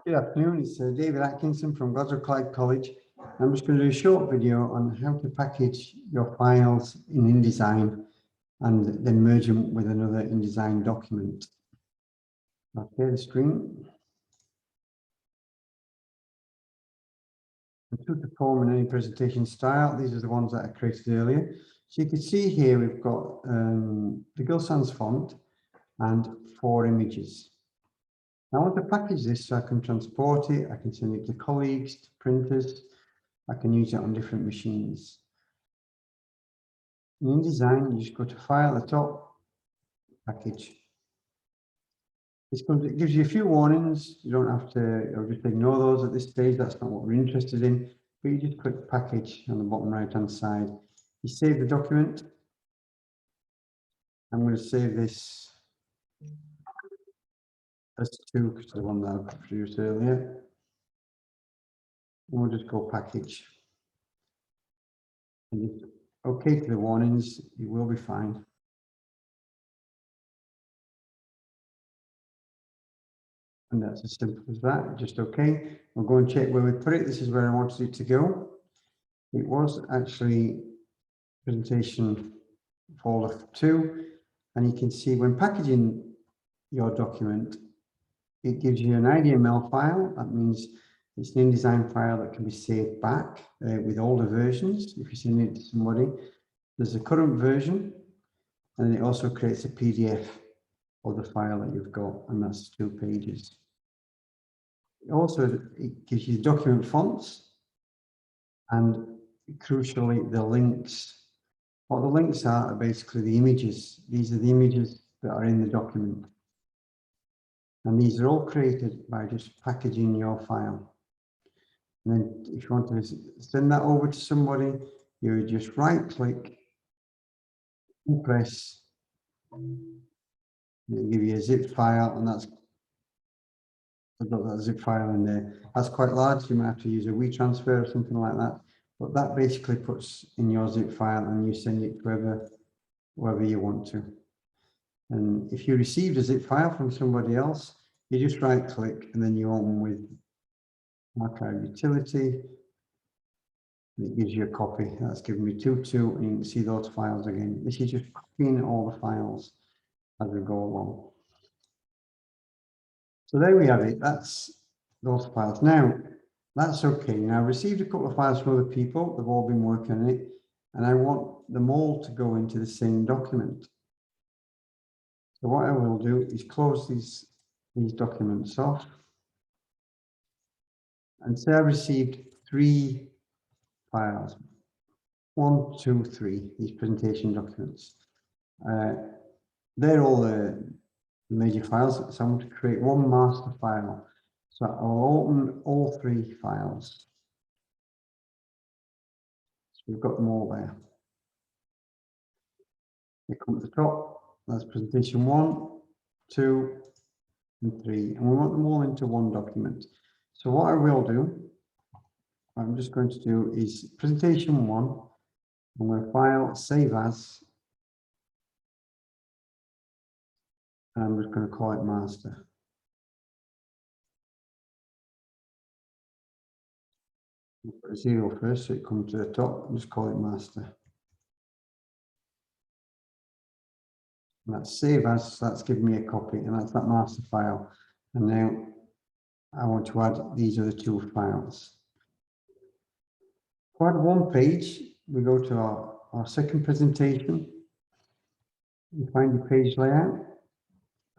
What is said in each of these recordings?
Good afternoon, it's David Atkinson from Glasgow College. I'm just going to do a short video on how to package your files in InDesign and then merge them with another InDesign document. I'll share the screen. And true to form in any presentation style, these are the ones that I created earlier. So you can see here we've got the Girl Sans font and 4 images. I want to package this so I can transport it, I can send it to colleagues, to printers, I can use it on different machines. In InDesign, you just go to File at the top, Package. It gives you a few warnings, you don't have to just ignore those at this stage, that's not what we're interested in, but you just click Package on the bottom right hand side. You save the document. I'm going to save this as 2 because the one that I produced earlier. And we'll just go Package. And if OK to the warnings, you will be fine. And that's as simple as that, just OK. We'll go and check where we put it. This is where I wanted it to go. It was actually presentation folder 2. And you can see when packaging your document, it gives you an IDML file. That means it's an InDesign file that can be saved back with older versions. If you send it to somebody, there's a current version, and it also creates a PDF of the file that you've got, and that's 2 pages. Also, it gives you document fonts and crucially the links. What the links are basically the images. These are the images that are in the document. And these are all created by just packaging your file. And then if you want to send that over to somebody, you would just right click and press. It'll give you a zip file, and that's I've got that zip file in there. That's quite large. You might have to use a WeTransfer or something like that. But that basically puts in your zip file and you send it to wherever you want to. And if you received a zip file from somebody else, you just right click and then you open with Archive Utility. And it gives you a copy. That's given me 2.2, and you can see those files again. This is just copying all the files as we go along. So there we have it. That's those files. Now, that's okay. Now, I've received a couple of files from other people. They've all been working on it, and I want them all to go into the same document. So what I will do is close these documents off and say I received 3 files. 1, 2, 3, these presentation documents. They're all the major files, so I'm going to create one master file. So I'll open all 3 files. So we've got them all there. They come at the top, that's presentation 1, 2, and 3, and we want them all into one document. So what I will do, what I'm just going to do is presentation 1, I'm going to file, save as, and I'm just going to call it master. I'll put a 0 first so it comes to the top, and just call it master. And that's save as, so that's giving me a copy, and that's that master file. And now I want to add these other 2 files. To add one page, we go to our second presentation. You find the page layout,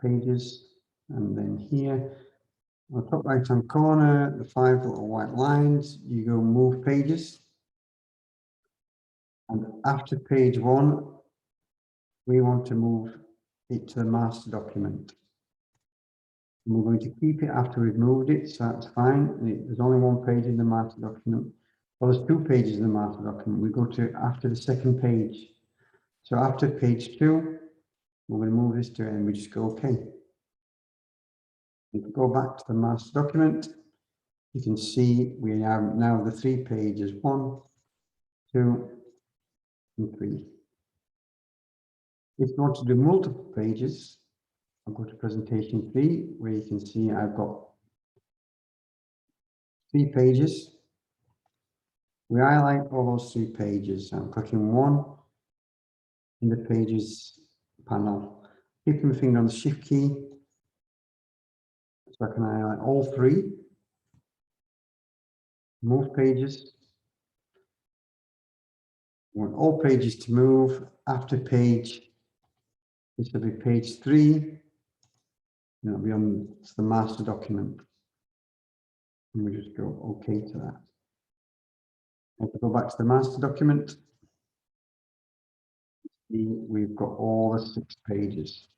pages, and then here, on the top right hand corner, the 5 little white lines, you go move pages. And after page 1, we want to move it to the master document. And we're going to keep it after we've moved it, so that's fine. There's only 1 page in the master document. Well, there's 2 pages in the master document. We go to after the second page. So after page 2, we're going to move this to it and we just go OK. If we go back to the master document, you can see we have now the 3 pages, 1, 2, and 3. If you want to do multiple pages, I'll go to presentation 3, where you can see I've got 3 pages. We highlight all those 3 pages. I'm clicking 1 in the pages panel. Keeping my finger on the shift key, so I can highlight all 3. Move pages. I want all pages to move. After page, this will be page 3. And it'll be on the master document. And we just go OK to that. If we go back to the master document, we've got all the 6 pages.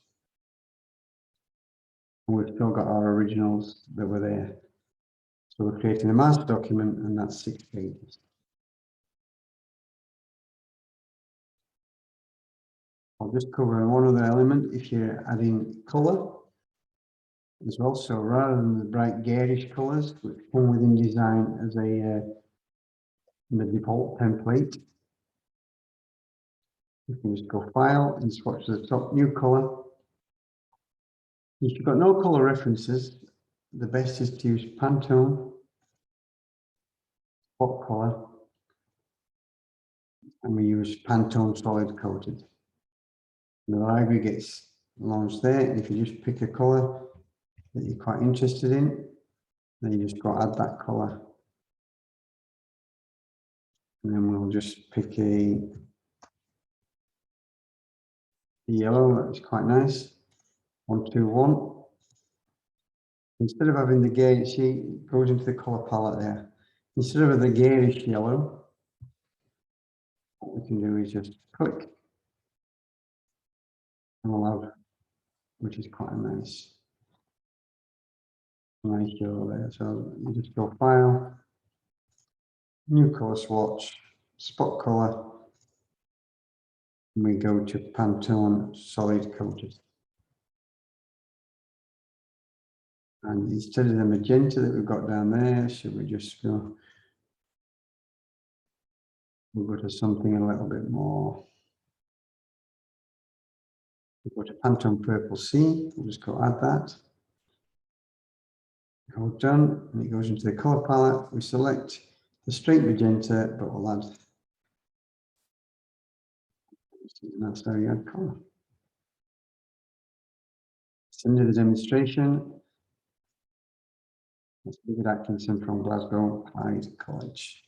And we've still got our originals that were there. So we're creating a master document, and that's 6 pages. I'll just cover one other element if you're adding colour as well. So rather than the bright garish colours, which come with InDesign as the default template, you can just go File and swatch to the top, New Colour. If you've got no colour references, the best is to use Pantone Spot Colour, and we use Pantone Solid Coated. The library gets launched there, and if you just pick a colour that you're quite interested in, then you just go add that colour. And then we'll just pick a yellow that's quite nice. 121. Instead of having the garish, it goes into the colour palette there. Instead of the garish yellow, what we can do is just click and we'll have, which is quite a nice yellow there. So you just go File, New Colour Swatch, Spot Colour, and we go to Pantone Solid Coated. And instead of the magenta that we've got down there, should we just go? We'll go to something a little bit more. We'll go to Pantone Purple C. We'll just go add that. All done, and it goes into the color palette. We select the straight magenta, but we'll add. And that's how you add color. Send you the demonstration. That's David Atkinson from Glasgow Clyde College.